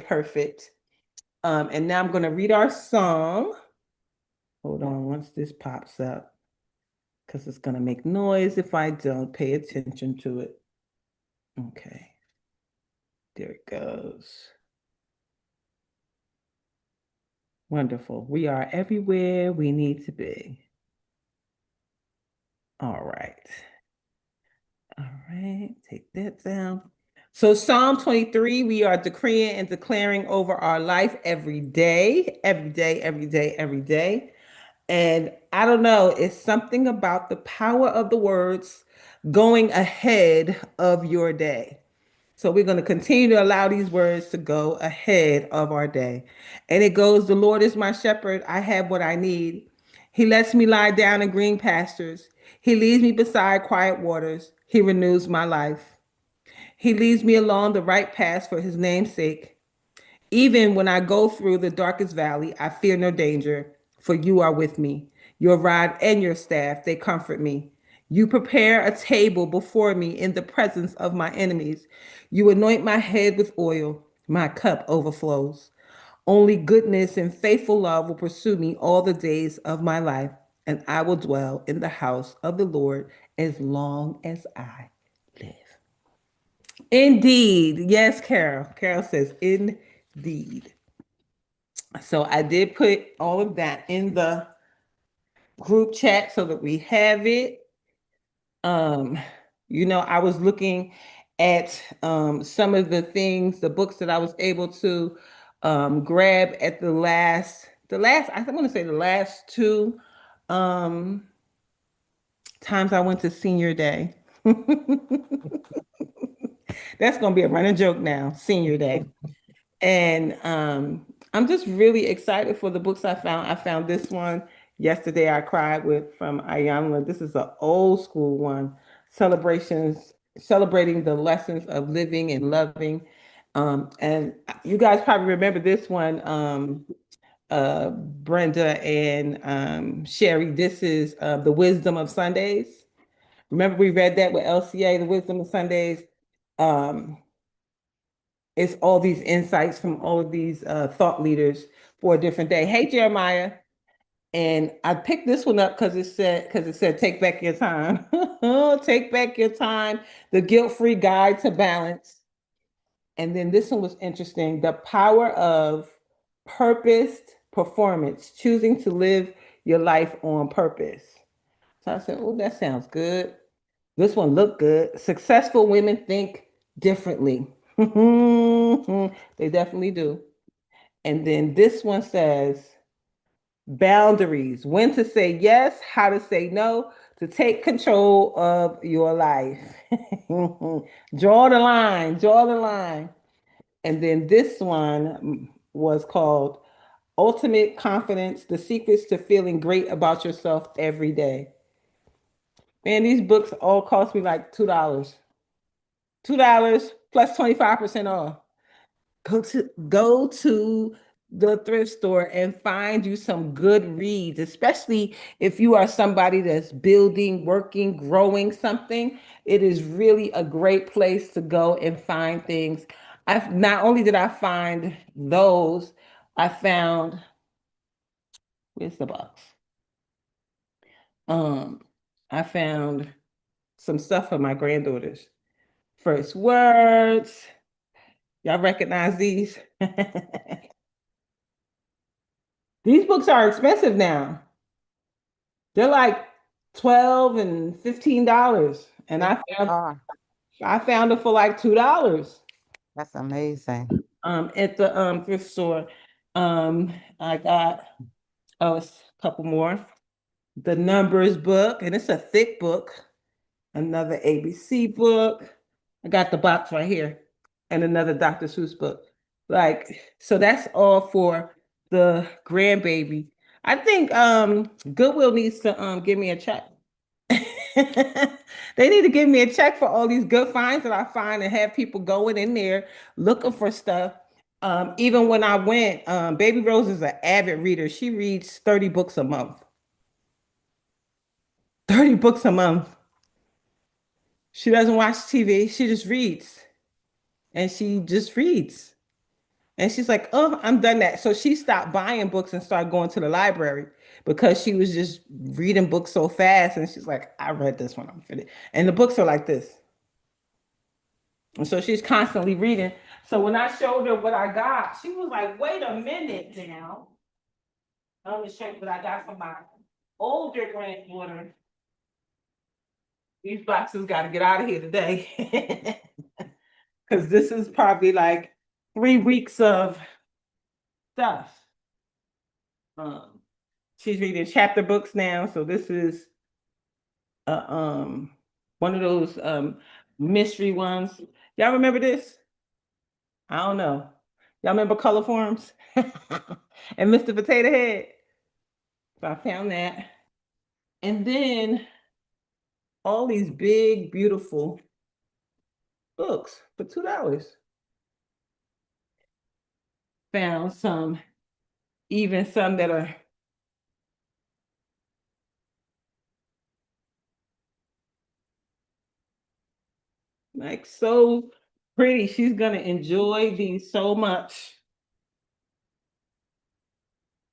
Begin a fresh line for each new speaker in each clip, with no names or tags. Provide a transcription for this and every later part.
perfect. And now I'm going to read our song. Hold on, once this pops up, because it's going to make noise if I don't pay attention to it. Okay, there it goes. Wonderful. We are everywhere we need to be. All right. All right, take that down. So Psalm 23, we are decreeing and declaring over our life every day, every day, every day, every day. And I don't know, it's something about the power of the words going ahead of your day. So we're going to continue to allow these words to go ahead of our day. And it goes, the Lord is my shepherd. I have what I need. He lets me lie down in green pastures. He leads me beside quiet waters. He renews my life. He leads me along the right path for his name's sake. Even when I go through the darkest valley, I fear no danger, for you are with me. Your rod and your staff, they comfort me. You prepare a table before me in the presence of my enemies. You anoint my head with oil. My cup overflows. Only goodness and faithful love will pursue me all the days of my life, and I will dwell in the house of the Lord as long as I live. Indeed. Yes, Carol. Carol says, indeed. So I did put all of that in the group chat so that we have it. Um, I was looking at some of the things, the books that I was able to grab at I want to say the last two um, times I went to senior day. That's gonna be a running joke now, senior day. And I'm just really excited for the books I found. I found this one yesterday. I cried with from Ayanla. This is an old school one. Celebrating the lessons of living and loving. And you guys probably remember this one, Brenda and Sherry. This is The Wisdom of Sundays. Remember we read that with LCA, The Wisdom of Sundays. Um, it's all these insights from all of these thought leaders for a different day. Hey, Jeremiah. And I picked this one up because it said take back your time. Take back your time, the guilt-free guide to balance. And then this one was interesting, the power of purposed performance, choosing to live your life on purpose. So I said, oh, that sounds good. This one looked good. Successful women think differently. They definitely do. And then this one says boundaries, when to say yes, how to say no, to take control of your life. Draw the line, draw the line. And then this one was called Ultimate Confidence, the secrets to feeling great about yourself every day. Man, these books all cost me like $2. $2 plus 25% off. Go to the thrift store and find you some good reads, especially if you are somebody that's building, working, growing something. It is really a great place to go and find things. I not only did I find those, I found where's the box? Um, I found some stuff for my granddaughters. First words. Y'all recognize these? These books are expensive now. They're like 12 and $15. And
They
I found
are.
I found it for like $2
That's amazing.
at the thrift store. I got a couple more. The Numbers book, and it's a thick book. Another ABC book. I got the box right here, and another Dr. Seuss book. Like, so that's all for the grandbaby. I think Goodwill needs to give me a check. They need to give me a check for all these good finds that I find and have people going in there looking for stuff. Even when I went, Baby Rose is an avid reader. She reads 30 books a month. 30 books a month. She doesn't watch TV. She just reads. And she just reads. And she's like, "Oh, I'm done that." So she stopped buying books and started going to the library because she was just reading books so fast. And she's like, "I read this one, I'm finished." And the books are like this. And so she's constantly reading. So when I showed her what I got, she was like, "Wait a minute now. I'm gonna show you what I got for my older granddaughter. These boxes got to get out of here today." Because this is probably like 3 weeks of stuff. Um, she's reading chapter books now, so this is uh, one of those mystery ones. Y'all remember this? I don't know. Y'all remember Color Forms and Mr. Potato Head? So I found that, and then all these big, beautiful books for $2. Found some, even some that are like so pretty. She's gonna enjoy these so much.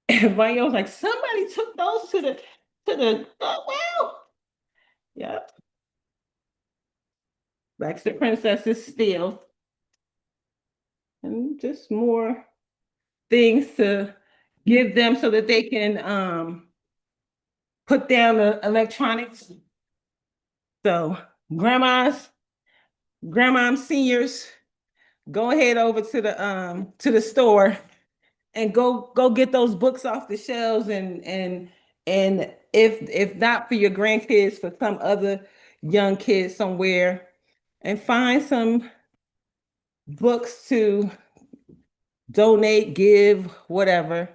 And Vanya was like, somebody took those to the oh wow. Yep. Likes the princesses still. And just more things to give them so that they can put down the electronics. So grandmas, grandma seniors, go ahead over to the store and go get those books off the shelves and if not for your grandkids, for some other young kids somewhere, and find some books to donate, give, whatever.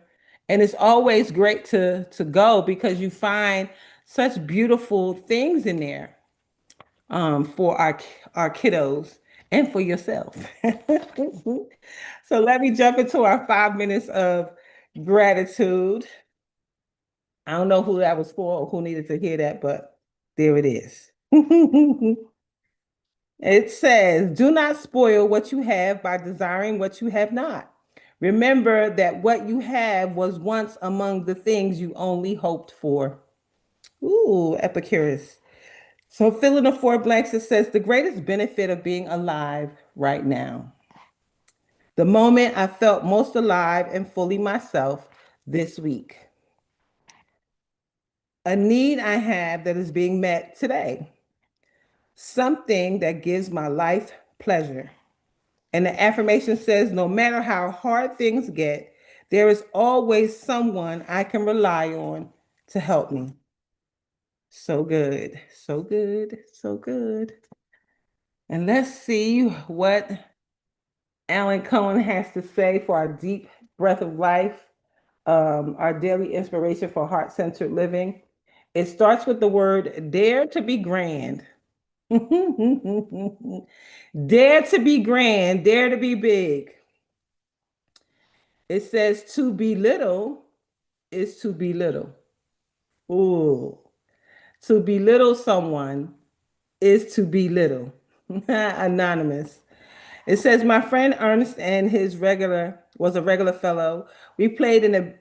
And it's always great to go because you find such beautiful things in there for our kiddos and for yourself. So let me jump into our 5 minutes of gratitude. I don't know who that was for or who needed to hear that, but there it is. It says, do not spoil what you have by desiring what you have not. Remember that what you have was once among the things you only hoped for. Ooh, Epicurus. So fill in the four blanks. It says, the greatest benefit of being alive right now. The moment I felt most alive and fully myself this week. A need I have that is being met today. Something that gives my life pleasure. And the affirmation says, no matter how hard things get, there is always someone I can rely on to help me. So good, so good, so good. And let's see what Alan Cohen has to say for our deep breath of life, our daily inspiration for heart centered living. It starts with the word dare to be grand. Dare to be grand, dare to be big. It says to be little is to be little. Ooh. To belittle someone is to belittle. Anonymous. It says my friend Ernest and his regular was a regular fellow. We played in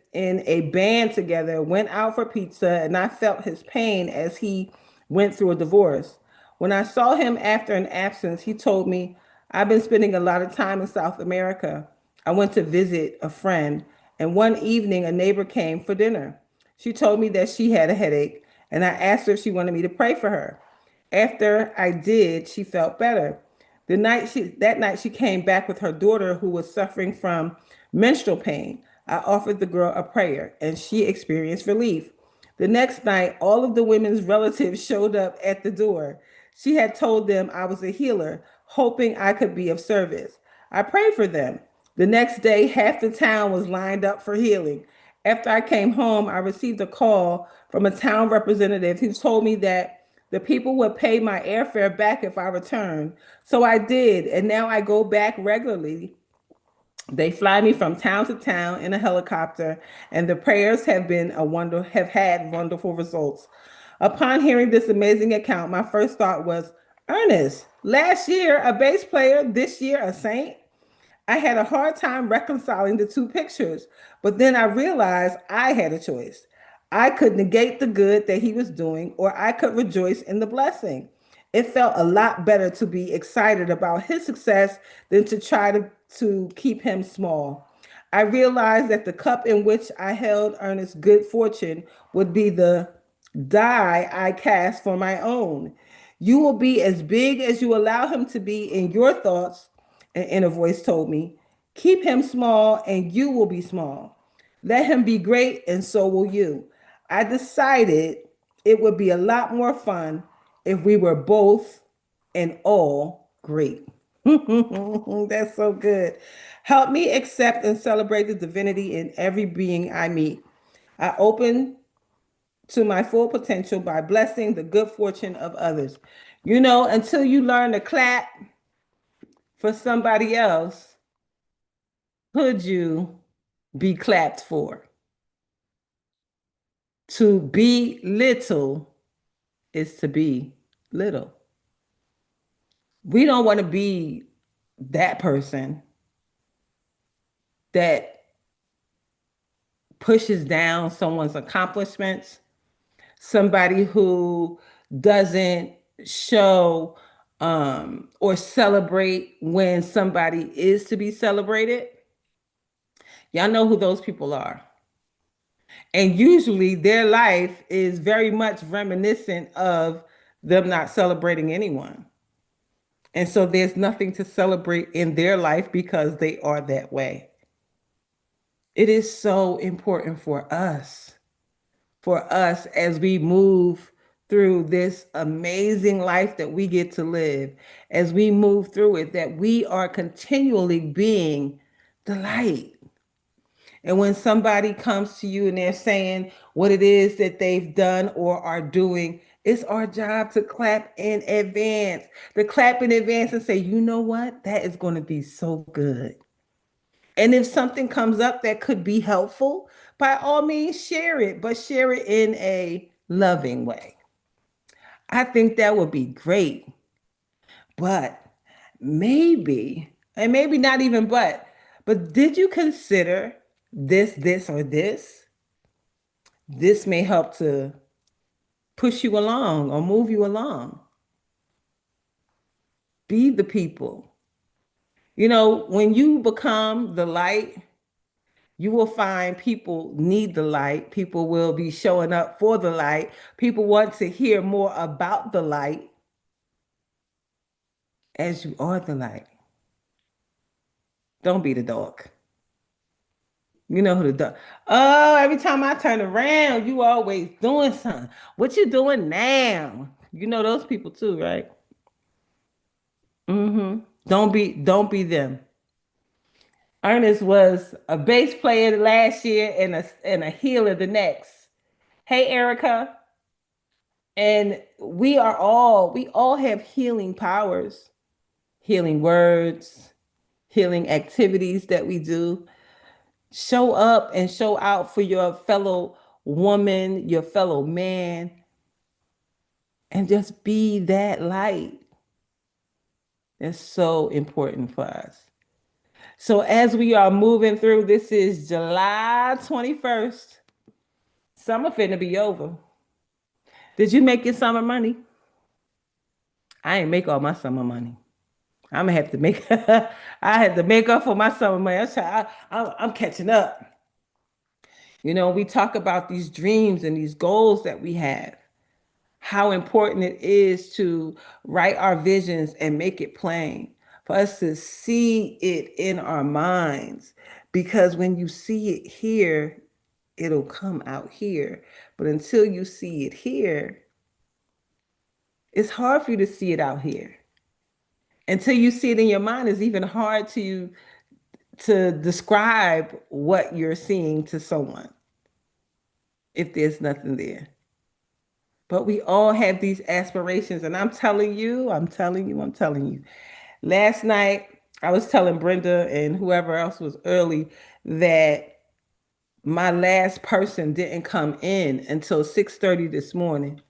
a band together, went out for pizza, and I felt his pain as he went through a divorce. When I saw him after an absence, he told me, I've been spending a lot of time in South America. I went to visit a friend, and one evening a neighbor came for dinner. She told me that she had a headache, and I asked her if she wanted me to pray for her. After I did, she felt better. That night she came back with her daughter who was suffering from menstrual pain. I offered the girl a prayer and she experienced relief. The next night, all of the women's relatives showed up at the door. She had told them I was a healer, hoping I could be of service. I prayed for them. The next day, half the town was lined up for healing. After I came home, I received a call from a town representative who told me that the people would pay my airfare back if I returned. So I did, and now I go back regularly. They fly me from town to town in a helicopter, and the prayers have had wonderful results. Upon hearing this amazing account, my first thought was, Ernest, last year a bass player, this year a saint. I had a hard time reconciling the two pictures, but then I realized I had a choice. I could negate the good that he was doing, or I could rejoice in the blessing. It felt a lot better to be excited about his success than to try to keep him small. I realized that the cup in which I held Ernest's good fortune would be the die I cast for my own. You will be as big as you allow him to be in your thoughts, an inner voice told me. Keep him small and you will be small. Let him be great and so will you. I decided it would be a lot more fun if we were both and all great. That's so good. Help me accept and celebrate the divinity in every being I meet. I open to my full potential by blessing the good fortune of others. Until you learn to clap for somebody else, could you be clapped for? To be little is to be little. We don't want to be that person that pushes down someone's accomplishments, somebody who doesn't show or celebrate when somebody is to be celebrated. Y'all know who those people are. And usually their life is very much reminiscent of them not celebrating anyone. And so there's nothing to celebrate in their life because they are that way. It is so important for us as we move through this amazing life that we get to live, as we move through it, that we are continually being the light. And when somebody comes to you and they're saying what it is that they've done or are doing, it's our job to clap in advance, to clap in advance and say, you know what? That is going to be so good. And if something comes up that could be helpful, by all means, share it, but share it in a loving way. I think that would be great. But maybe, and maybe not even but did you consider this, or this? This may help to push you along or move you along. Be the people. When you become the light, you will find people need the light. People will be showing up for the light. People want to hear more about the light as you are the light. Don't be the dog. You know who the dog. Oh, every time I turn around, you always doing something. What you doing now? You know those people too, right? Don't be them. Ernest was a bass player last year and a healer the next. Hey, Erica. And we all have healing powers, healing words, healing activities that we do. Show up and show out for your fellow woman, your fellow man, and just be that light. That's so important for us. So as we are moving through, this is July 21st. Summer finna be over. Did you make your summer money? I ain't make all my summer money. I'm gonna have to make. I had to make up for my summer money. I'm catching up. We talk about these dreams and these goals that we have. How important it is to write our visions and make it plain for us to see it in our minds. Because when you see it here, it'll come out here. But until you see it here, it's hard for you to see it out here. Until you see it in your mind, it's even hard to describe what you're seeing to someone if there's nothing there. But we all have these aspirations. And I'm telling you, I'm telling you, I'm telling you. Last night, I was telling Brenda and whoever else was early that my last person didn't come in until 6:30 this morning.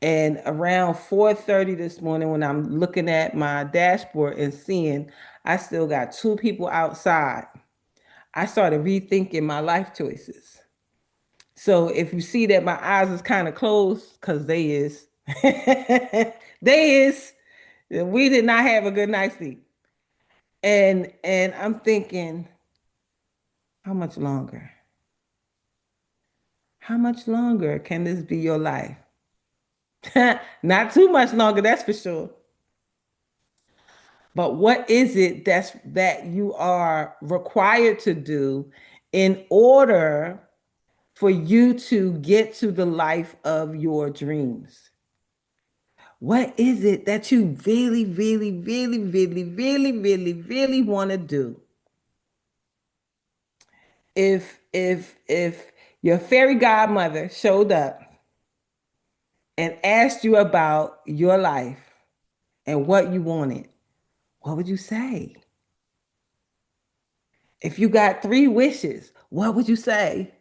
And around 4:30 this morning, when I'm looking at my dashboard and seeing I still got two people outside, I started rethinking my life choices. So if you see that my eyes is kind of closed, because they is, they is, we did not have a good night's sleep. And I'm thinking, how much longer? How much longer can this be your life? Not too much longer, that's for sure. But what is it that you are required to do in order for you to get to the life of your dreams? What is it that you really, really, really, really, really, really, really want to do? If your fairy godmother showed up and asked you about your life and what you wanted, what would you say? If you got three wishes, what would you say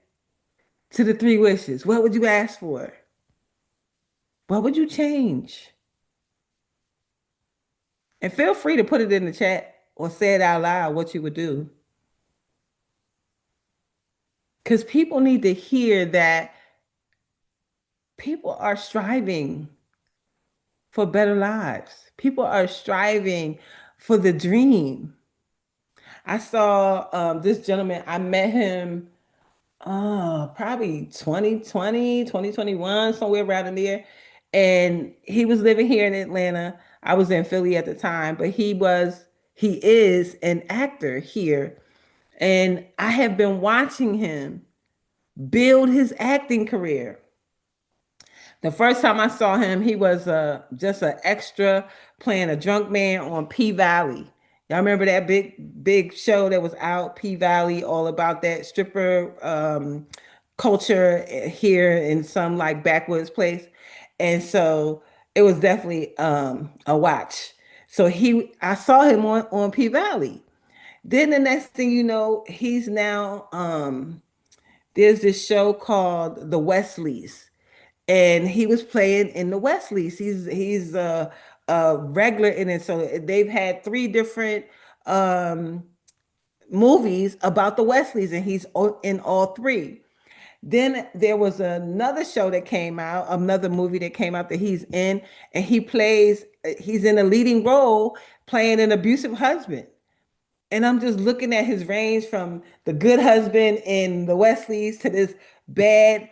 to the three wishes? What would you ask for? What would you change? And feel free to put it in the chat or say it out loud what you would do. Because people need to hear that people are striving for better lives. People are striving for the dream. I saw this gentleman, I met him probably 2020, 2021, somewhere around in there. And he was living here in Atlanta. I was in Philly at the time, but he is an actor here. And I have been watching him build his acting career. The first time I saw him, he was just an extra playing a drunk man on P Valley. Y'all remember that big show that was out, P Valley, all about that stripper culture here in some like backwoods place. And so it was definitely a watch. So I saw him on P Valley. Then the next thing you know, he's now there's this show called The Wesleys, and he was playing in the Wesleys. He's a regular in it. So they've had three different um, movies about the Wesleys, and in all three. Then there was another show that came out, another movie that came out that he's in, and he's in a leading role playing an abusive husband. And I'm just looking at his range from the good husband in the Wesleys to this bad.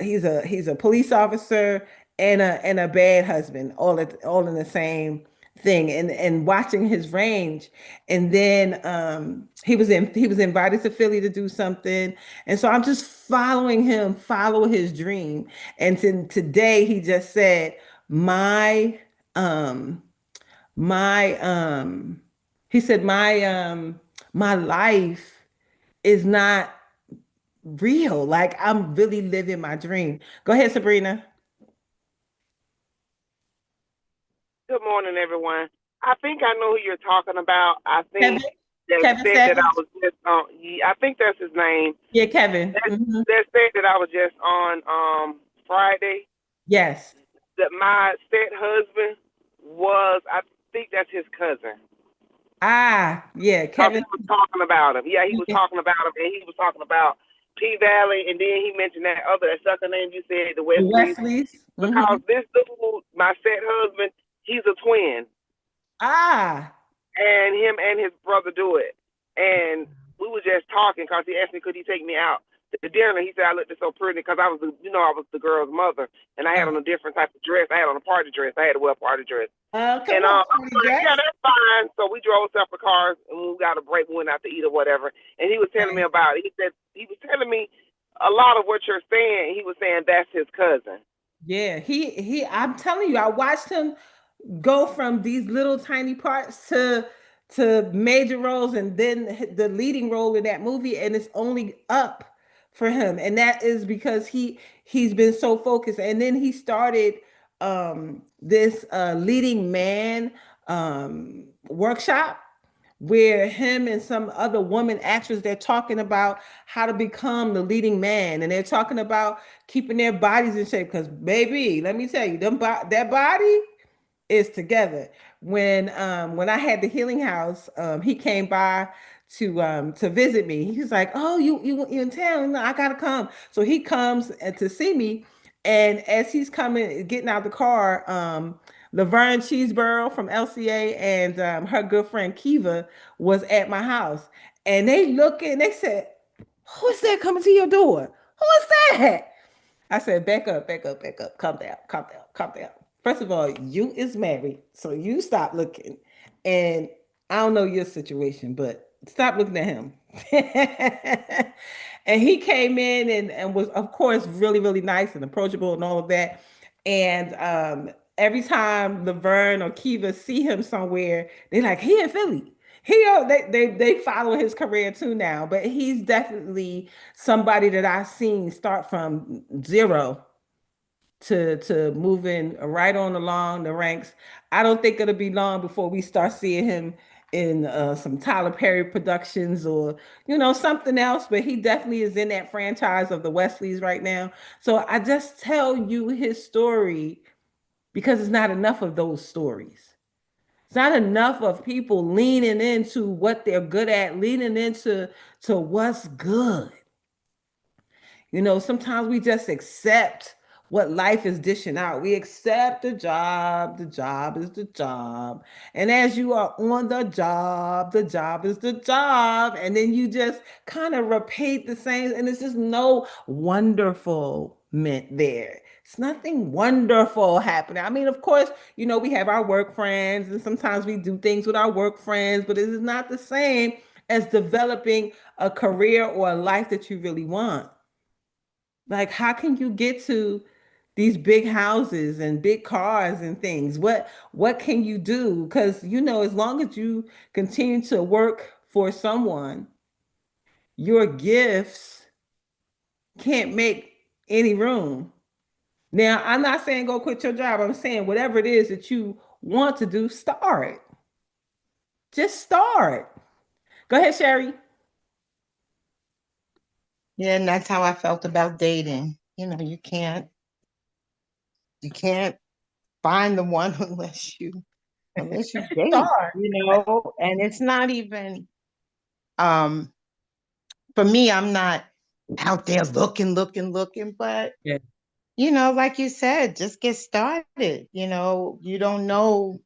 He's a police officer and a bad husband, all in the same thing. And watching his range, and then he was invited to Philly to do something, and so I'm just following him, follow his dream. And today he just said, my um my he said my life is not real. Like I'm really living my dream. Go ahead, Sabrina.
Good morning, everyone. I think I know who you're talking about. I
Kevin.
think that
Kevin
said that I
Savage.
was just on. Yeah, I think that's his name.
Yeah, Kevin.
That,
Mhm.
that said that I was just on Friday.
Yes.
That my said husband was. I think that's his cousin.
Yeah,
He
Kevin.
was talking about him. Yeah, he was
Yeah.
talking about him, and he was talking about P Valley, and then he mentioned that sucker name you said, the
The
Westleys,
Wesleys.
because
Mhm.
this dude, my said husband, he's a twin.
Ah,
And him and his brother do it. And we were just talking because he asked me could he take me out to dinner. He said I looked so pretty because I was the girl's mother, and I had
uh,
on a different type of dress. I had on a party dress. I had to wear a party dress.
come
And
on,
I was
party
like, yeah,
dress.
that's fine. So we drove separate cars, and we got a break. We went out to eat or whatever. And he was telling me
Right.
about it. He was telling me a lot of what you're saying. He was saying that's his cousin.
Yeah, I'm telling you, I watched him go from these little tiny parts to major roles, and then the leading role in that movie, and it's only up for him. And that is because he's been so focused. And then he started this leading man workshop where him and some other woman actress, they're talking about how to become the leading man, and they're talking about keeping their bodies in shape. Because baby, let me tell you, that body is together. When I had the healing house, he came by to visit me. He's like, "Oh, you in town? No, I gotta come." So he comes to see me, and as he's coming, getting out the car, Laverne Cheeseborough from LCA and her good friend Kiva was at my house, and they looking. They said, "Who's that coming to your door? Who is that?" I said, back up, back up, back up. Calm down, calm down, calm down. First of all, you is married, so you stop looking. And I don't know your situation, but stop looking at him. And he came in and was, of course, really, really nice and approachable and all of that. And every time Laverne or Kiva see him somewhere, they're like, he in Philly. They follow his career too now, but he's definitely somebody that I've seen start from zero to moving right on along the ranks. I don't think it'll be long before we start seeing him in some Tyler Perry productions or something else. But he definitely is in that franchise of the Wesleys right now. So I just tell you his story because it's not enough of those stories. It's not enough of people leaning into what they're good at, leaning into what's good. Sometimes we just accept what life is dishing out. We accept the job is the job. And as you are on the job is the job. And then you just kind of repeat the same, and it's just no wonderful meant there. It's nothing wonderful happening. I mean, of course, we have our work friends, and sometimes we do things with our work friends, but it is not the same as developing a career or a life that you really want. Like, how can you get to these big houses and big cars and things? What can you do? Because as long as you continue to work for someone, your gifts can't make any room. Now, I'm not saying go quit your job. I'm saying whatever it is that you want to do, start. Just start. Go ahead, Sherry.
Yeah, and that's how I felt about dating. You can't find the one unless you date,
Start.
and it's not even um for me, I'm not out there looking, but
Yeah.
like you said, just get started. You don't know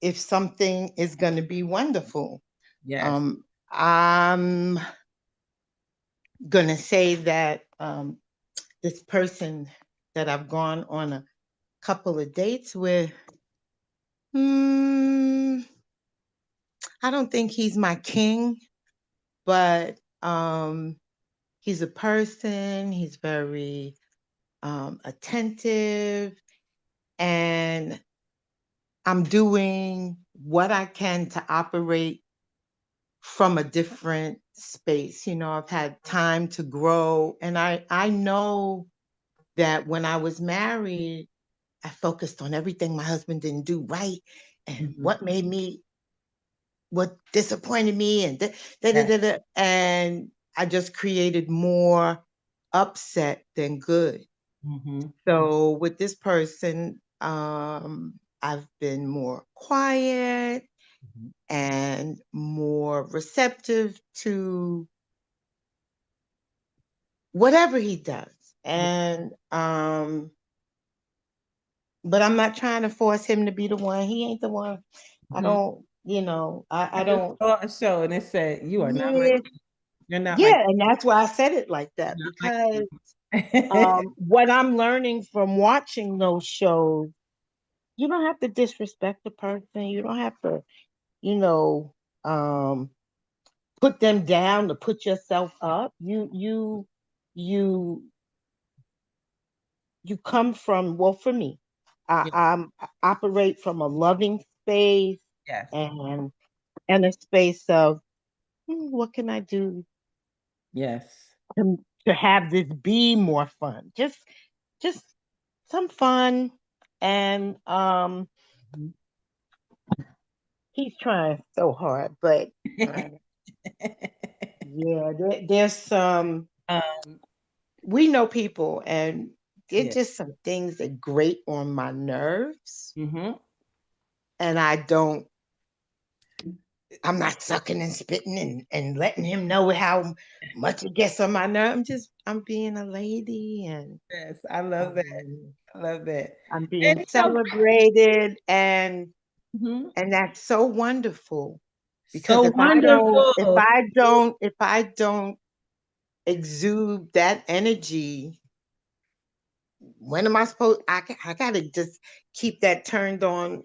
if something is going to be wonderful.
Yes.
I'm going to say that this person that I've gone on a couple of dates with, hmm, I don't think he's my king, but he's a person, he's very attentive, and I'm doing what I can to operate from a different space. I've had time to grow, and I know that when I was married, I focused on everything my husband didn't do right and
Mhm.
what disappointed me, and da, da,
Yes.
da, da, and I just created more upset than good.
Mhm.
So with this person, I've been more quiet
Mhm.
and more receptive to whatever he does.
Yeah.
And but I'm not trying to force him to be the one. He ain't the one. I
Mhm.
don't, I
I just
don't.
saw a show and it said, "You are not like
Yeah,
you're not like
yeah, and that's why I said it like that,
you're not
because
like."
what I'm learning from watching those shows, you don't have to disrespect the person. You don't have to, you know, um, put them down to put yourself up. You you come from, well, for me,
Yeah.
I operate from a loving space,
Yes.
and a space of, what can I do
Yes.
to have this be more fun? Just some fun, and
Mhm.
he's trying so hard, but uh, yeah, there's some.
Um,
We know people, and there's
yeah.
just some things that grate on my nerves,
Hmm.
and I don't. I'm not sucking and spitting and letting him know how much it gets on my nerve. I'm being a lady, and
Yes, I love that.
um,
I love that.
I'm
And
being
you know,
celebrated,
mhm.
and that's so wonderful because
So wonderful.
if I don't exude that energy, when am I supposed? I gotta just keep that turned on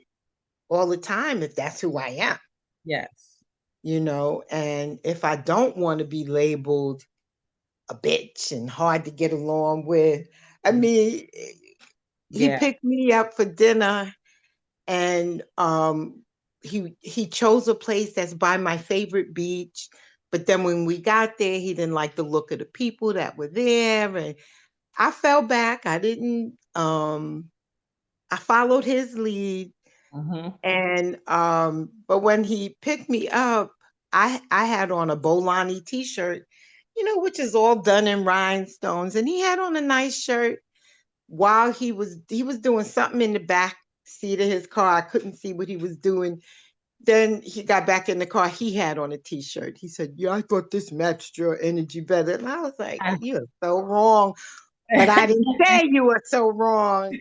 all the time if that's who I am,
Yes.
And if I don't want to be labeled a bitch and hard to get along with, I mean, he
Yeah.
picked me up for dinner, and he chose a place that's by my favorite beach. But then when we got there, he didn't like the look of the people that were there, and I fell back. I followed his lead,
Hmm.
and but when he picked me up, I had on a Bolani t-shirt, which is all done in rhinestones, and he had on a nice shirt while he was doing something in the back seat of his car. I couldn't see what he was doing. Then he got back in the car. He had on a t-shirt. He said, "Yeah, I thought this matched your energy better." And I was like, "You're so wrong." But I didn't say you were so wrong.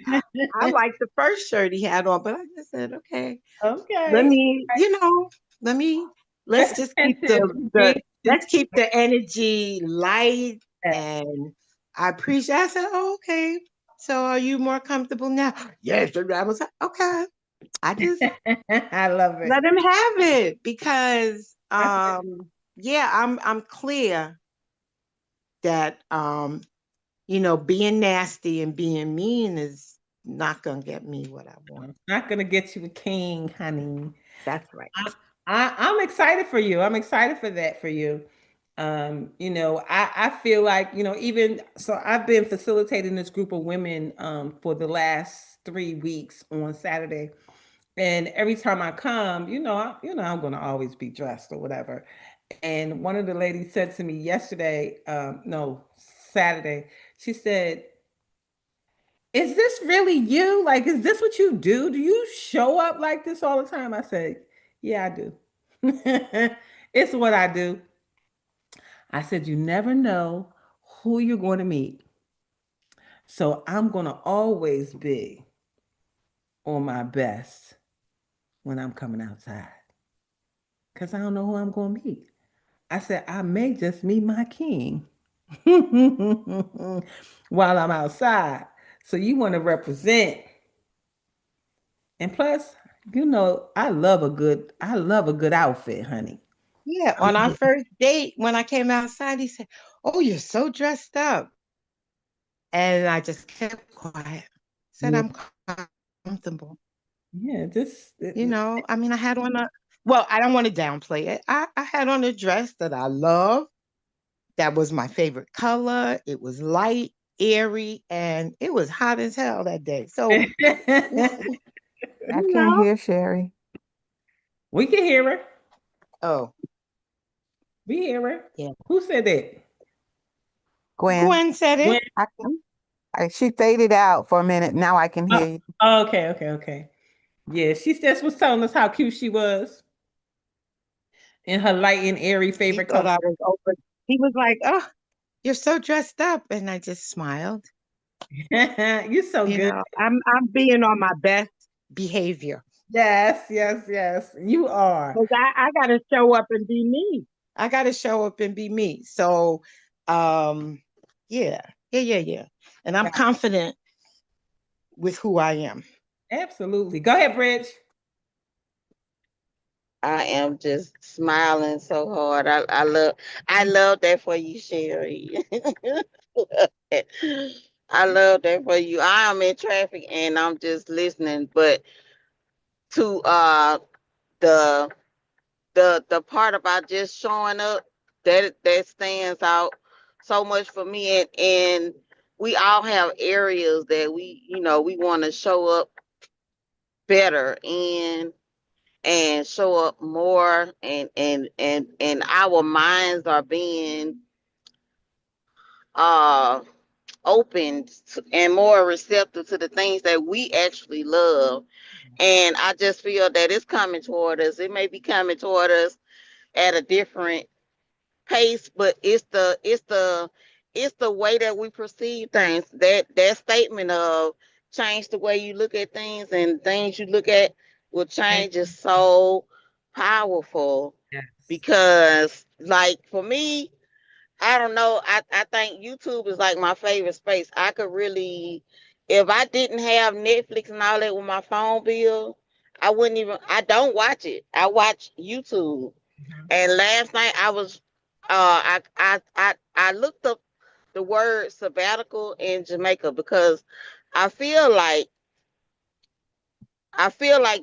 I liked the first shirt he had on, but I just said, okay, let
Okay.
me, let me let's
That's
just keep
attentive.
the
Being
let's keep the energy light.
attentive.
And I appreciate. I said, oh, okay. So are you more comfortable now? Yes. And I was like, okay. I just
I love it.
let him have it because
That's
yeah, I'm clear that being nasty and being mean is not gonna get me what I want.
not gonna get you a king, honey.
That's right.
I'm excited for you. I'm excited for that for you. I feel like, even so I've been facilitating this group of women for the last 3 weeks on Saturday. And every time I come, I'm gonna always be dressed or whatever. And one of the ladies said to me yesterday, no, Saturday, she said, is this really you? Like, is this what you do? Do you show up like this all the time? I said, yeah, I do. It's what I do. I said, you never know who you're going to meet. So I'm going to always be on my best when I'm coming outside because I don't know who I'm going to meet. I said, I may just meet my king while I'm outside. So you want to represent. And plus, I love a good outfit, honey.
Yeah, on our first date, when I came outside, he said, "Oh, you're so dressed up," and I just kept quiet. Said,
Yeah,
"I'm comfortable."
yeah, just
I mean, I had on a well, I don't want to downplay it. I had on a dress that I love. That was my favorite color. It was light, airy, and it was hot as hell that day. So,
I
you
can't
know,
hear Sherry.
we can hear her.
oh,
We hear her.
yeah.
Who said that?
Gwen,
Gwen said
When?
it.
I can. She faded out for a minute. Now I can hear
Oh,
you.
okay, okay, okay. Yeah, she just was telling us how cute she was in her light and airy
He
favorite
thought
color.
I was over. He was like, "Oh, you're so dressed up," and I just smiled.
You're so good.
I'm being on my best behavior
Yes, yes, yes. You are.
because I got to show up and be me. I got to show up and be me. So, um, yeah, yeah. And I'm
Yeah,
confident with who I am.
absolutely. Go ahead, Bridge.
I am just smiling so hard. I love that for you, Sherry. I love that for you. I am in traffic and I'm just listening, but to the the part about just showing up, that stands out so much for me. And we all have areas that we want to show up better, and and show up more, and our minds are being uh open and more receptive to the things that we actually love. And I just feel that it's coming toward us. It may be coming toward us at a different pace, but it's the way that we perceive things. That statement of change the way you look at things, and things you look at will change is so powerful.
Yes.
Because like for me, I don't know, I think YouTube is like my favorite space. I could really, if I didn't have Netflix and all that with my phone bill, I don't watch it. I watch YouTube.
Mhm.
And last night I was I looked up the word sabbatical in Jamaica, because I feel like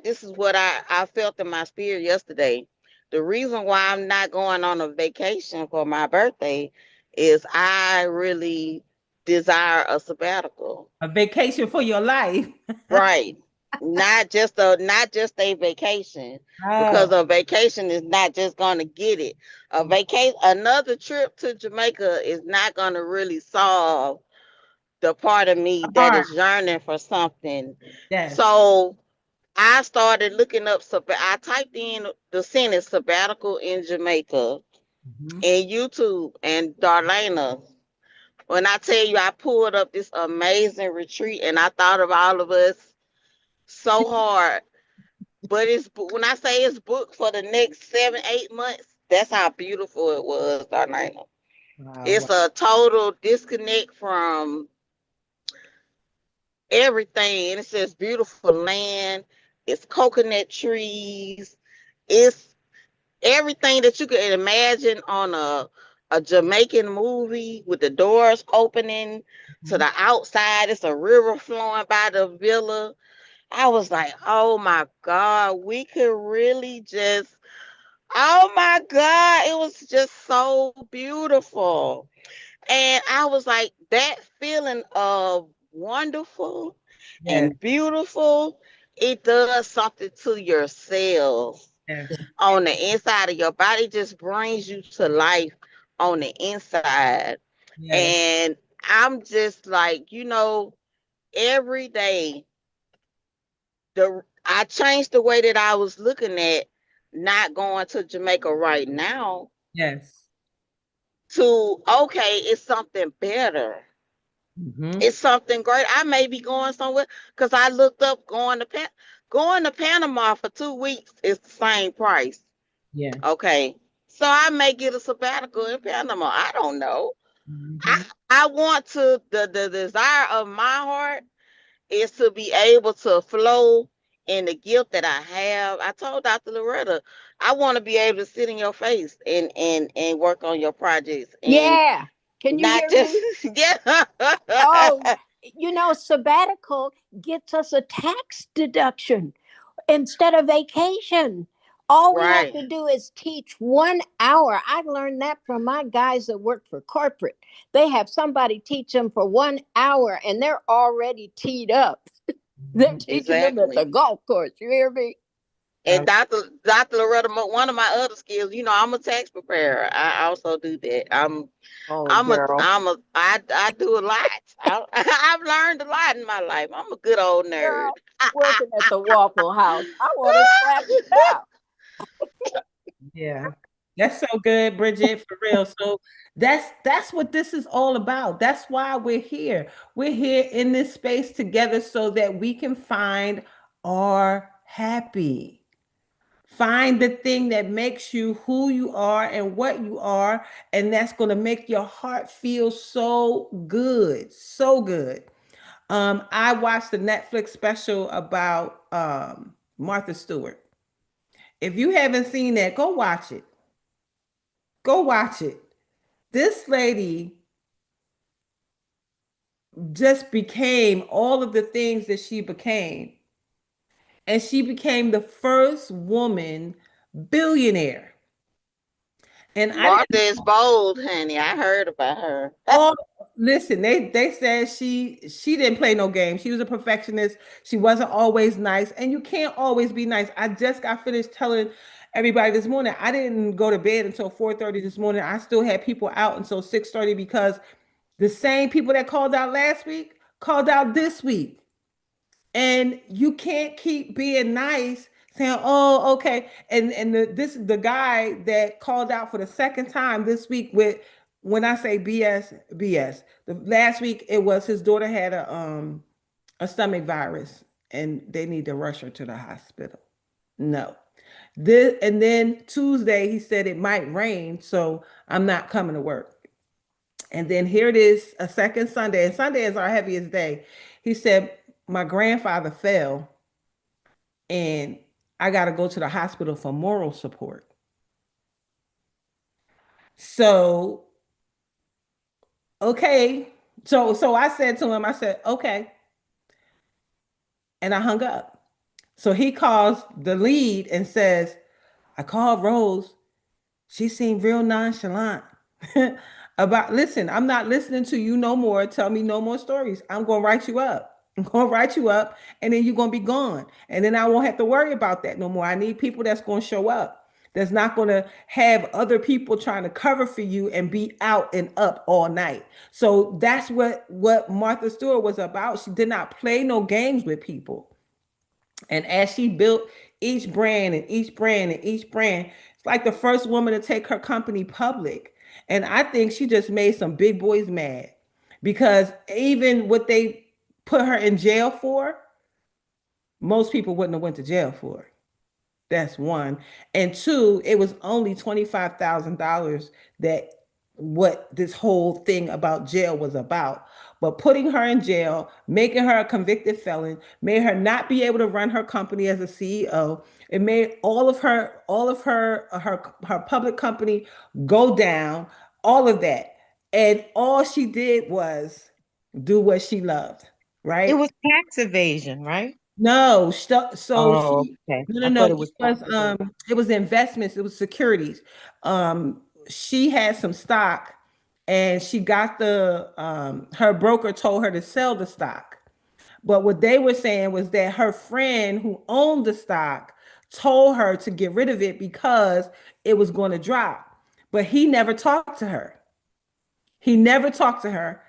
this is what I felt in my spirit yesterday. The reason why I'm not going on a vacation for my birthday is I really desire a sabbatical.
A vacation for your life.
Right. Not just a vacation, because
Oh,
a vacation is not just going to get it. Another trip to Jamaica is not going to really solve the part of me that
heart.
is yearning for something.
Yes.
So I started looking up. I typed in the sentence sabbatical in Jamaica
Mhm.
in YouTube, and Darlaina, when I tell you, I pulled up this amazing retreat, and I thought of all of us so hard. But when I say it's booked for the next 7, 8 months, that's how beautiful it was, Darlaina.
Wow. Wow.
It's a total disconnect from everything. And it says beautiful land. It's coconut trees. It's everything that you could imagine on a Jamaican movie, with the doors opening to
Mhm.
the outside. It's a river flowing by the villa. I was like, oh my God, we could really just, oh my God, it was just so beautiful. And I was like, that feeling of wonderful
Yes.
and beautiful, it does something to your cells
Yes.
on the inside of your body, just brings you to life on the inside.
Yes.
And I'm just like, every day I changed the way that I was looking at not going to Jamaica right now
Yes.
to, okay, it's something better.
Hmm.
It's something great. I may be going somewhere, because I looked up going to Panama for 2 weeks is the same price.
Yeah.
Okay. So I may get a sabbatical in Panama. I don't know. I
Hmm.
I want to, the desire of my heart is to be able to flow in the gift that I have. I told Dr. Loretta, I want to be able to sit in your face and work on your projects, and
Yeah. Can you
not
hear
just
me?
yeah.
Oh, sabbatical gets us a tax deduction instead of vacation. All we have
Right.
to do is teach 1 hour. I learned that from my guys that work for corporate. They have somebody teach them for 1 hour and they're already teed up. They're teaching them at the
Exactly.
golf course. You hear me?
And Dr. Loretta, one of my other skills, I'm a tax preparer. I also do that.
Oh, girl.
I do a lot. I've learned a lot in my life. I'm a good old nerd.
Girl, working at the Waffle House. I want to slap you down.
Yeah. That's so good, Bridget, for real. So that's what this is all about. That's why we're here. We're here in this space together so that we can find our happy. Find the thing that makes you who you are and what you are, and that's going to make your heart feel so good, so good. I watched the Netflix special about Martha Stewart. If you haven't seen that, go watch it. Go watch it. This lady just became all of the things that she became, and she became the first woman billionaire. And I
Martha
didn't
is bold, honey. I heard about her.
all listen, they said she didn't play no game. She was a perfectionist. She wasn't always nice, and you can't always be nice. I just got finished telling everybody this morning. I didn't go to bed until 4:30 this morning. I still had people out until 6:30 because the same people that called out last week called out this week. And you can't keep being nice saying, "Oh, okay." And the guy that called out for the second time this week with, when I say BS. The last week it was his daughter had a stomach virus and they need to rush her to the hospital. No. This, and then Tuesday he said it might rain, so I'm not coming to work. And then here it is, a second Sunday, and Sunday is our heaviest day. He said, my grandfather fell and I got to go to the hospital for moral support. So, okay. So I said to him, I said, okay. And I hung up. So he calls the lead and says, I called Rose. She seemed real nonchalant about, listen, I'm not listening to you no more. Tell me no more stories. I'm going to write you up. I'm going to write you up and then you're going to be gone. And then I won't have to worry about that no more. I need people that's going to show up. That's not going to have other people trying to cover for you and be out and up all night. So that's what Martha Stewart was about. She did not play no games with people. And as she built each brand and each brand and each brand, it's like the first woman to take her company public. And I think she just made some big boys mad because even what they put her in jail for, most people wouldn't have went to jail for. That's one. And two, it was only $25,000 that what this whole thing about jail was about. But putting her in jail, making her a convicted felon, made her not be able to run her company as a CEO. It made all of her public company go down, all of that. And all she did was do what she loved,
It
right?
was tax evasion, right?
No, so
Oh,
she
okay.
no
I
no
thought
no.
it
It
was tax
was
evasion.
it was investments, it was securities. She had some stock and she got the her broker told her to sell the stock. But what they were saying was that her friend who owned the stock told her to get rid of it because it was going to drop. But he never talked to her. He never talked to her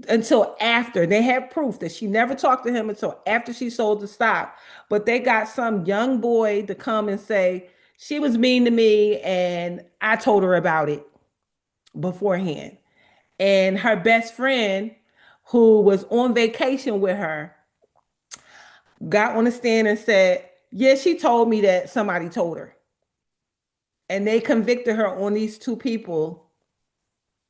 until after. They had proof that she never talked to him until after she sold the stock. But they got some young boy to come and say, she was mean to me and I told her about it beforehand. And her best friend, who was on vacation with her, got on the stand and said, yeah, she told me that somebody told her. And they convicted her on these two people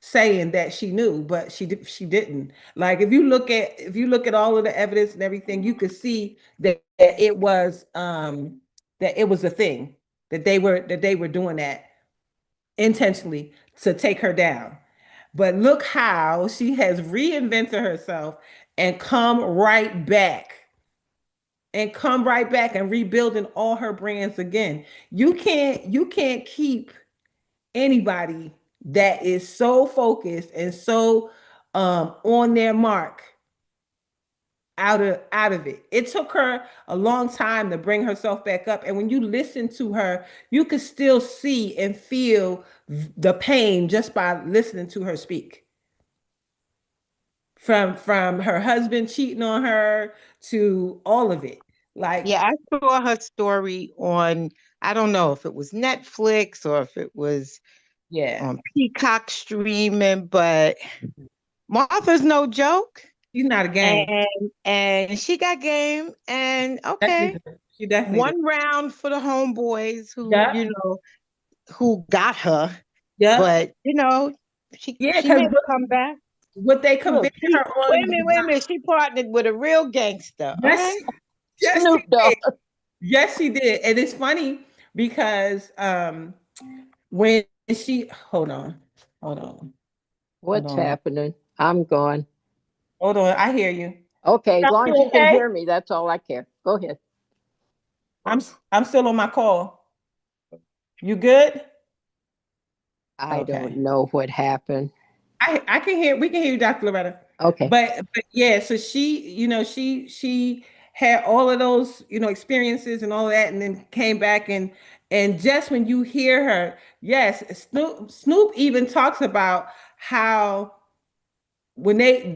saying that she knew, but she didn't. Like if you look at all of the evidence and everything, you could see that it was a thing that they were doing that intentionally to take her down. But look how she has reinvented herself and come right back and rebuilding all her brands again. You can't keep anybody that is so focused and so on their mark out of it. It took her a long time to bring herself back up. And when you listen to her, you can still see and feel the pain just by listening to her speak. From her husband cheating on her to all of it. Like,
Yeah, I saw her story on, I don't know if it was Netflix or if it was
yeah,
on Peacock streaming, but Martha's no joke.
she's not a game.
And she got game. And okay,
Definitely did. She definitely did.
one round for the homeboys who,
Yeah,
who got her.
yeah,
But she
yeah.
she
Because
made a comeback.
what they
Look,
convicted her on was
wait a
not.
minute. She partnered with a real gangster. All
Yes,
right.
yes, she
Snoop
did.
Dogg.
Yes, she did. And it's funny because when she hold on, hold
What's
on,
happening? I'm gone.
hold on. I hear you.
Okay, as long as
You
you can
okay?
hear me, that's all I care. Go ahead.
I'm still on my call. You good?
I don't
Okay.
know what happened.
I can hear, we can hear you, Dr. Loretta.
Okay.
But yeah, so she, she had all of those, experiences and all of that, and then came back and just when you hear her, yes, Snoop even talks about how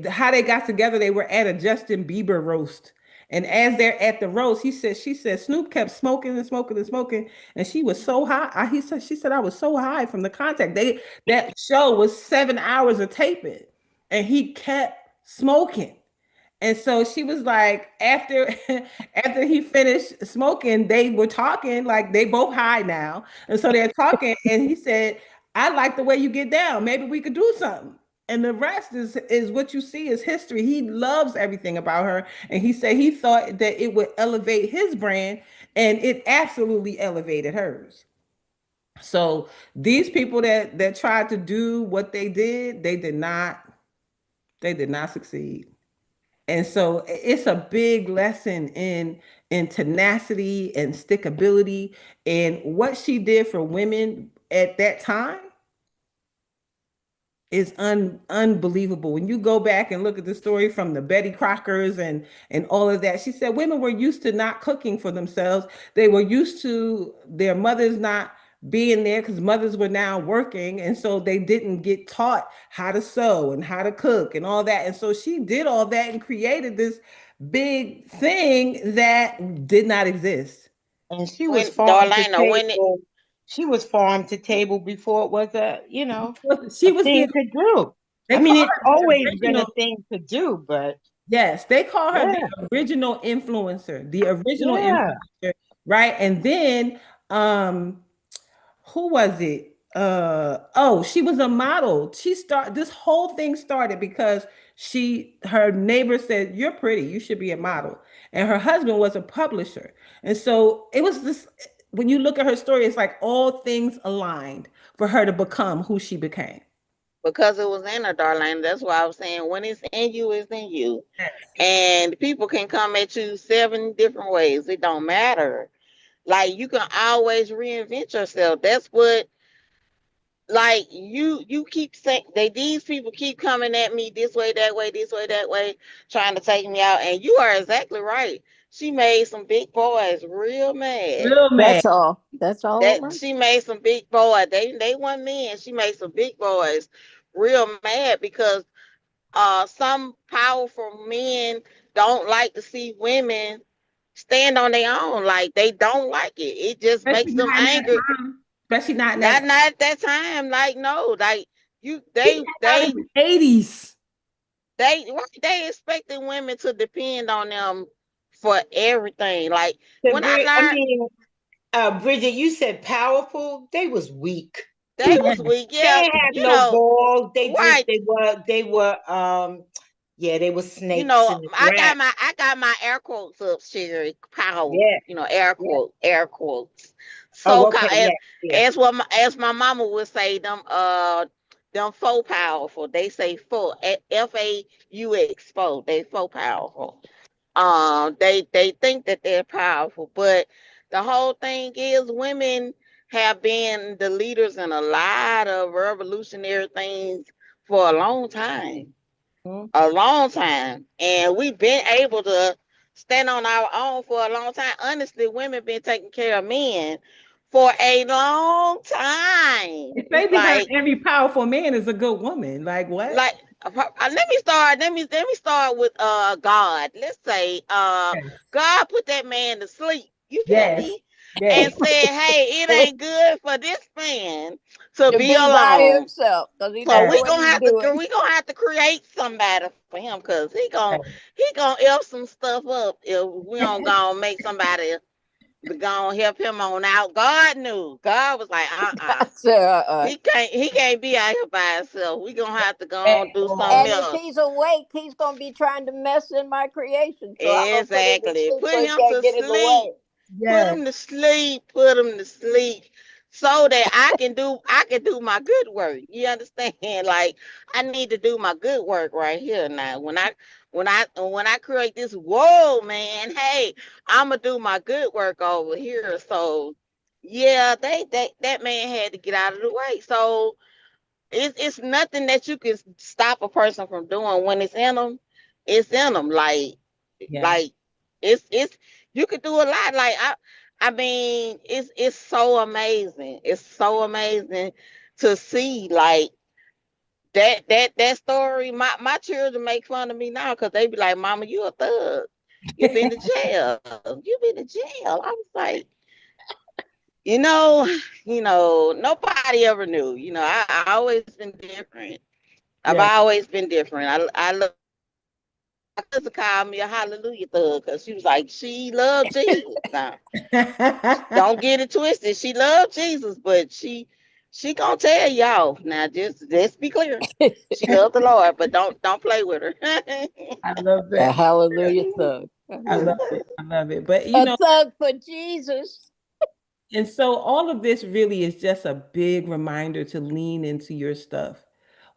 how they got together, they were at a Justin Bieber roast. And as they're at the roast, she said Snoop kept smoking and smoking and smoking, and she was so high. She said I was so high from the contact. That show was 7 hours of taping, and he kept smoking. And so she was like, after after he finished smoking, they were talking like they both high now. And so they're talking, and he said, I like the way you get down. Maybe we could do something. And the rest is what you see is history. He loves everything about her. And he said he thought that it would elevate his brand, and it absolutely elevated hers. So these people that tried to do what they did, they did not succeed. And so it's a big lesson in tenacity and stickability. And what she did for women at that time is unbelievable. When you go back and look at the story from the Betty Crockers and all of that, she said women were used to not cooking for themselves. They were used to their mothers not being there because mothers were now working, and so they didn't get taught how to sew and how to cook and all that. And so she did all that and created this big thing that did not exist.
And she was
When
farm to
Darlena, when it
table. She was farm to table before it was
She
a
was
thing to do.
they
I mean,
call
it's
her the
always been a
original.
thing to do, but
Yes, they call her
yeah,
the original influencer, the original
yeah.
influencer, right? And then who was it? Oh, she was a model. This whole thing started because her neighbor said, "You're pretty, you should be a model." And her husband was a publisher. And so it was this when you look at her story, it's like all things aligned for her to become who she became.
because it was in her, Darlene. That's why I was saying when it's in you, it's in you.
Yes.
And people can come at you 7 different ways. It don't matter. Like you can always reinvent yourself. That's what like you keep saying these people keep coming at me this way, that way, this way, that way, trying to take me out. And you are exactly right. She made some big boys real mad.
Real mad.
That's all. That's all it
That
was.
she made some big boys. They weren't men. She made some big boys real mad because some powerful men don't like to see women stand on their own. Like they don't like it. It just makes
Especially
them
not in that
angry.
time. Especially not in that
Not
time.
not at that time. Like no, like you
He came out in the 80s.
they expecting women to depend on them for everything. Like
The
when I
I
learned
mean, Bridget, you said powerful. They was weak.
they
Yeah.
was weak,
They
yeah,
didn't have
you
no
know,
balls.
right.
They were yeah, they were
You
snakes
know,
in the grass.
I got my air quotes up, Sherry. Power.
Yeah,
You know, air
yeah.
quote, air quotes.
Oh,
So
okay, yeah, yeah.
as my mama would say, them faux powerful. They say faux, FAUX faux. They faux powerful. They think that they're powerful, but the whole thing is women have been the leaders in a lot of revolutionary things for a long time,
Mhm.
a long time, and we've been able to stand on our own for a long time. Honestly, women been taking care of men for a long time.
If they
It's
behind
like
every powerful man is a good woman. Like what?
like let me start with God. Let's say God put that man to sleep. You feel
Yes.
me? And
Yes.
said, "Hey, it ain't good for this man to
To
be
be by
alone.
himself because he
So
don't know
Yes.
what he's doing.
we gonna have to create somebody for him because
Yes.
he gonna f some stuff up if we don't gonna make somebody to go and help him on out." God knew. God was like,
So,
he can't be out here by himself. We gonna have to go
At
and do something
and
all.
if
else.
he's awake, he's going to be trying to mess in my creation. So I'm going to put him to
Exactly.
sleep
Put
so he
him
can't
to
get in the
sleep.
way.
Put
Yes.
him to sleep. Put him to sleep. So that I can do my good work. You understand? Like I need to do my good work right here now. When I create this whoa man, hey, I'ma do my good work over here. So yeah, that man had to get out of the way. So it's nothing that you can stop a person from doing when it's in them. It's in them.
Yeah.
Like it's you could do a lot. I mean, it's so amazing. It's so amazing to see like that story. My children make fun of me now because they be like, "Mama, you a thug. You been to jail. You been to jail." I was like, you know, nobody ever knew. I always been different. I've
Yeah.
always been different. I look. My cousin called me a hallelujah thug because she was like, she loved Jesus. Now, don't get it twisted. She loved Jesus, but she gonna tell y'all. Now, just be clear. She loved the Lord, but don't play with her.
I love
A
that.
hallelujah thug.
I love it. I love it. But
A thug for Jesus.
and so all of this really is just a big reminder to lean into your stuff.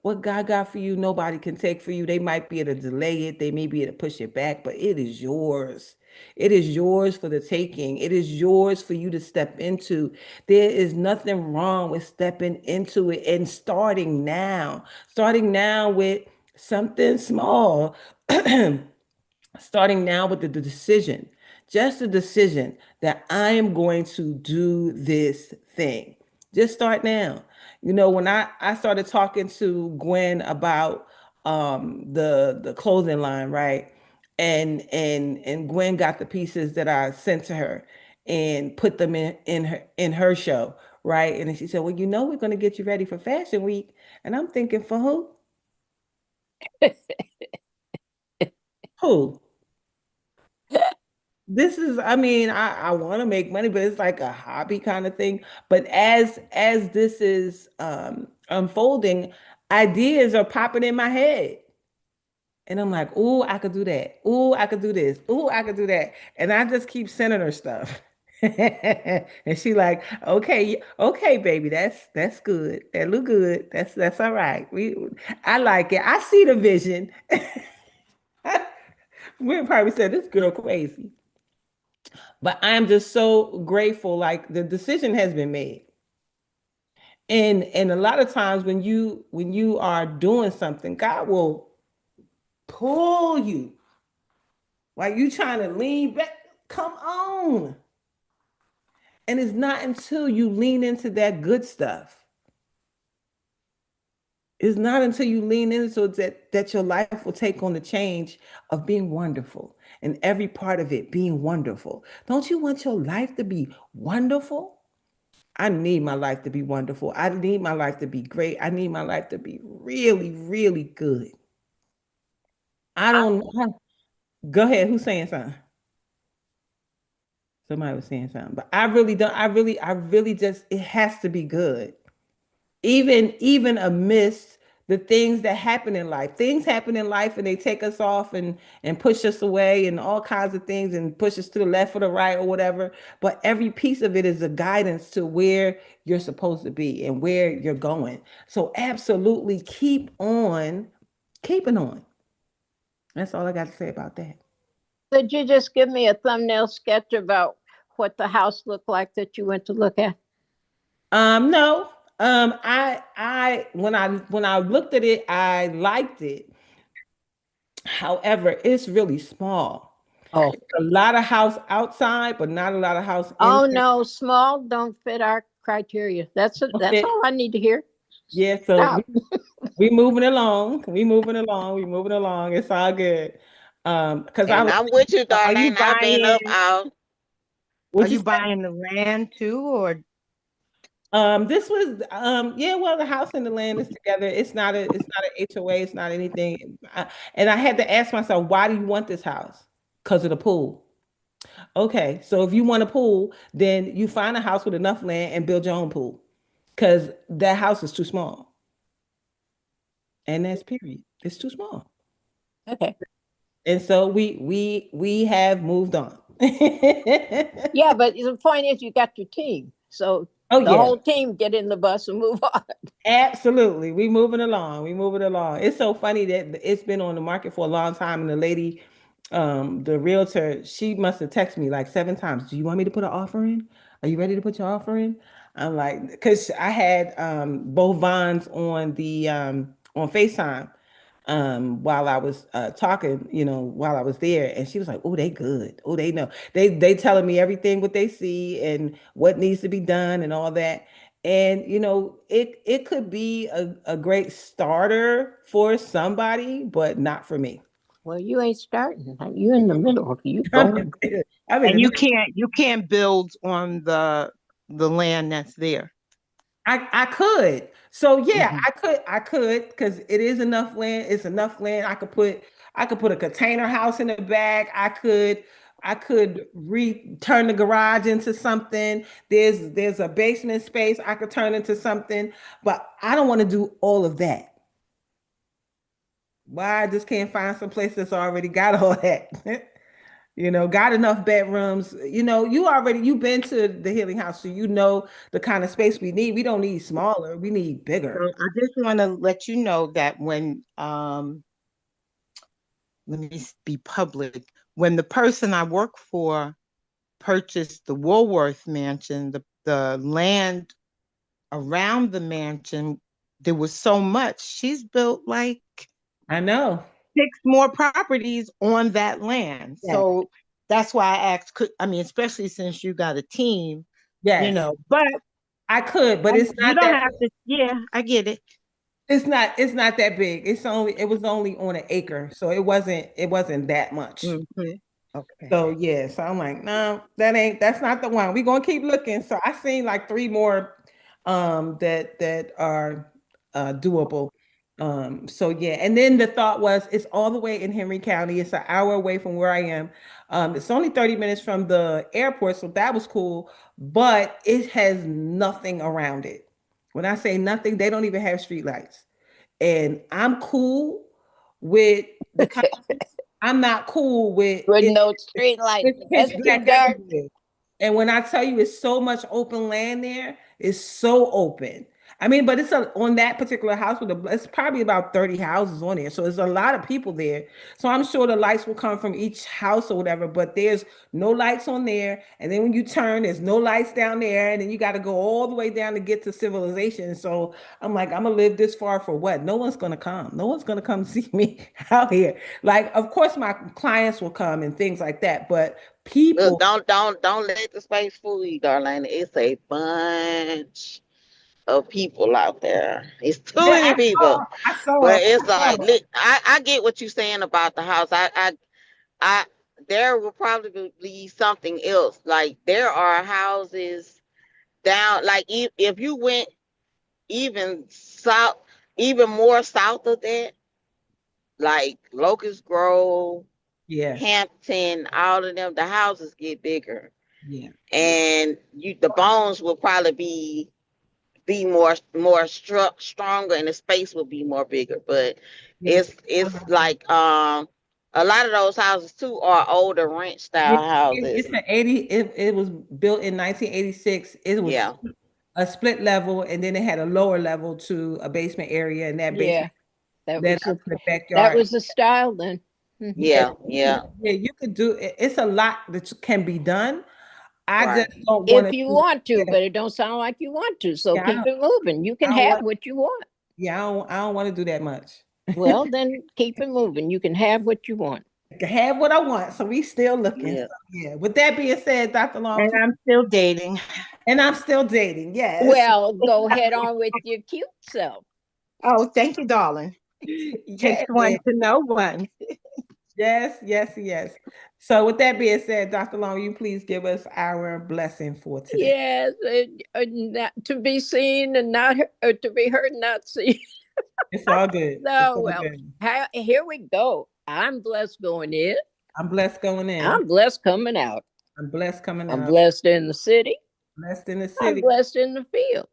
What God got for you, nobody can take for you. They might be able to delay it, they may be able to push it back, but it is yours. It is yours for the taking. It is yours for you to step into. There is nothing wrong with stepping into it and starting now with something small. Starting now with the decision, just the decision that I am going to do this thing. Just start now. When I started talking to Gwen about the clothing line, right? And Gwen got the pieces that I sent to her and put them in her show, right? And then she said, "Well, we're going to get you ready for Fashion Week." And I'm thinking, for who? Who? This is, I mean, I want to make money, but it's like a hobby kind of thing. But as this is unfolding, ideas are popping in my head. And I'm like, "Ooh, I could do that. Ooh, I could do this. Ooh, I could do that." And I just keep sending her stuff. And she like, "Okay, okay, baby, that's good. That look good. That's all right. I like it. I see the vision." We probably said this girl crazy. But I'm just so grateful. Like, the decision has been made. And a lot of times when you are doing something, God will pull you. Like, you trying to lean back. Come on. And it's not until you lean into that good stuff. It's not until you lean into that your life will take on the change of being wonderful and every part of it being wonderful. Don't you want your life to be wonderful? I need my life to be wonderful. I need my life to be great. I need my life to be really, really good. I don't go ahead. Who's saying something? Somebody was saying something, but I really don't. I really just, it has to be good. Even amidst the things that happen in life. Things happen in life and they take us off and push us away and all kinds of things and push us to the left or the right or whatever. But every piece of it is a guidance to where you're supposed to be and where you're going. So absolutely keep on keeping on. That's all I got to say about that.
Could you just give me a thumbnail sketch about what the house looked like that you went to look at?
No. I when I looked at it, I liked it. However, it's really small.
Oh,
A lot of house outside, but not a lot of house
oh
inside.
no, small don't fit our criteria. That's
Okay.
all I need to hear.
Yeah, so
Stop.
we moving along. We moving along. We moving along. It's all good. Because I
And
was
I'm with
thinking,
you,
Are you
Darlene. I've been up
buying
all.
are
what you
you
said?
buying the land too, or
This was yeah, well, the house and the land is together. It's not an HOA, it's not anything. And I had to ask myself, why do you want this house? Because of the pool. Okay, so if you want a pool, then you find a house with enough land and build your own pool. Because that house is too small. And that's period. It's too small.
Okay.
And so we have moved on.
Yeah, but the point is you got your team. So
Oh
the
yeah,
whole team get in the bus and move on.
absolutely. We moving along. We moving along. It's so funny that it's been on the market for a long time, and the lady, the realtor, she must have texted me like 7 times. Do you want me to put an offer in? Are you ready to put your offer in? I'm like, because I had both Vons on the on FaceTime while I was talking, while I was there, and she was like, "Oh, they good. Oh, they know. They telling me everything what they see and what needs to be done and all that." And it could be a great starter for somebody, but not for me.
Well, you ain't starting. You in the middle. You
I'm
going.
in
And
the
you
middle.
can't build on the land that's there.
I could. So yeah,
Mhm.
I could because it is enough land. It's enough land. I could put a container house in the back. I could turn the garage into something. There's a basement space I could turn into something, but I don't want to do all of that. Why I just can't find some place that's already got all that. Got enough bedrooms. You've been to the healing house, so you know the kind of space we need. We don't need smaller, we need
So
bigger.
I just want to let you know that when let me be public. When the person I work for purchased the Woolworth mansion, the land around the mansion, there was so much. She's built like
I know.
6 more properties on that land.
Yes.
So that's why I asked, I mean, especially since you got a team,
Yes.
but
I could, but it's
you
not
don't
that
have to, yeah, I get it.
it's not that big. It was only on an acre. So it wasn't that much.
Mhm. Okay.
So yeah, so I'm like, no, that's not the one. We're gonna keep looking. So I seen like three more that are doable. So yeah, and then the thought was it's all the way in Henry County. It's an hour away from where I am. It's only 30 minutes from the airport, so that was cool, but it has nothing around it. When I say nothing, they don't even have street lights. And I'm cool with the kind I'm not cool with
With
it.
no street lights.
It's
That's
pitch
too
black
dark.
everywhere. And when I tell you it's so much open land there, it's so open. I mean, but on that particular house it's probably about 30 houses on there. So there's a lot of people there. So I'm sure the lights will come from each house or whatever, but there's no lights on there. And then when you turn, there's no lights down there. And then you got to go all the way down to get to civilization. So I'm like, I'm gonna live this far for what? No one's gonna come. No one's gonna come see me out here. Like, of course, my clients will come and things like that, but
Look,
people,
don't let the space fool you, Darlene. It's a bunch of people out there. It's too
yeah,
many people. But it's
I saw
like,
'em.
I get what you're saying about the house. I there will probably be something else. Like there are houses down. Like if you went even south, even more south of that, like Locust Grove,
Yeah,
Hampton, all of them, the houses get bigger,
yeah,
and the bones will probably be more stronger, and the space will be more bigger. But
yes.
it's like a lot of those houses too are older ranch
Yeah,
style houses.
it's an 80, it was built in 1986. It was
Yeah,
a split level, and then it had a lower level to a basement area, and that
Yeah,
basement
that
led
was
up
the
to the
that
backyard.
was the style then. Mhm.
Yeah,
yeah, yeah.
yeah, you could do it. It's a lot that can be done. I just
Right.
don't want
If
to
you
do
want to,
it.
but it don't sound like you want to. So
Yeah,
keep it moving. You can
I don't
have
want.
what you want.
Yeah, I don't want to do that much.
Well, then keep it moving. You can have what you want.
I can have what I want, so we still looking. So
Yeah.
yeah. With that being said, Dr. Long,
And I'm still dating.
and I'm still dating. Yes.
Well, go head on with your cute self.
Oh, thank you, darling. Takes
Yeah.
one to know one.
Yes, yes, yes. So with that being said, Dr. Long, you please give us our blessing for today.
Yes, not to be seen and not or to be heard, not seen.
It's all good. It's
No,
all
well,
good.
here we go. I'm blessed going in.
I'm blessed going in.
I'm blessed coming out.
I'm blessed coming
I'm
out.
blessed in the city.
Blessed in the
I'm
city.
blessed in the field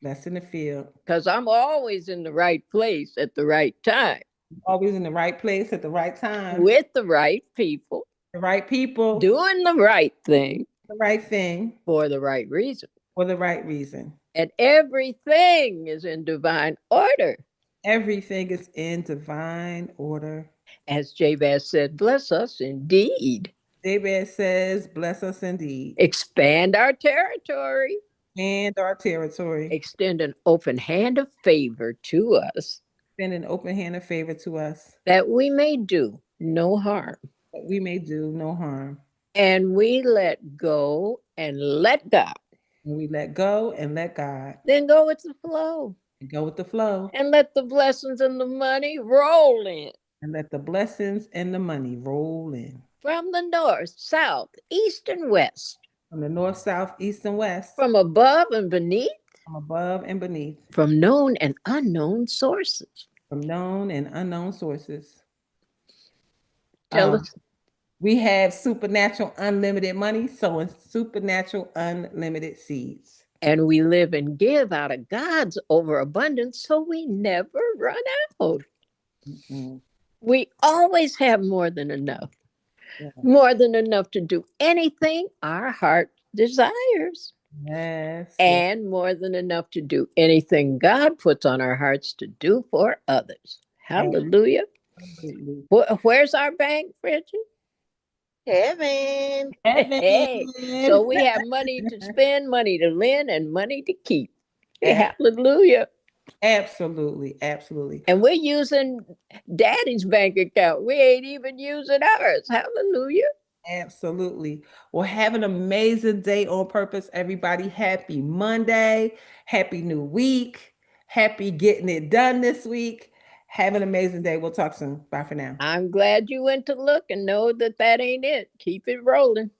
Blessed in the field.
because I'm always in the right place at the right time
Always in the right place at the right time.
with the right people,
The right people.
doing the right thing
The right thing
for the right reason.
for the right reason.
And everything is in divine order.
Everything is in divine order.
As Jabez said, bless us indeed.
David says, bless us indeed.
Expand our territory.
and our territory.
Extend an open hand of favor to us,
Extend an open hand of favor to us,
that we may do no harm.
that we may do no harm.
And we let go and let God.
And we let go and let God.
Then go with the flow.
And go with the flow.
And let the blessings and the money roll in.
And let the blessings and the money roll in.
From the north, south, east, and west.
From the north, south, east, and west.
From above and beneath.
From above and beneath.
From known and unknown sources.
From known and unknown sources.
Tell us.
We have supernatural unlimited money, sowing supernatural unlimited seeds.
And we live and give out of God's overabundance, so we never run out.
Mm-hmm.
We always have more than enough.
Yeah.
More than enough to do anything our heart desires.
Yes.
And more than enough to do anything God puts on our hearts to do for others. Hallelujah.
Absolutely.
Where's our bank, Bridget?
Heaven.
Hey, so we have money to spend, money to lend, and money to keep. Hallelujah.
Absolutely. Absolutely.
And we're using Daddy's bank account. We ain't even using ours. Hallelujah.
Absolutely. Well, have an amazing day on purpose, everybody. Happy Monday. Happy new week. Happy getting it done this week. Have an amazing day. We'll talk soon. Bye for now.
I'm glad you went to look and know that that ain't it. Keep it rolling.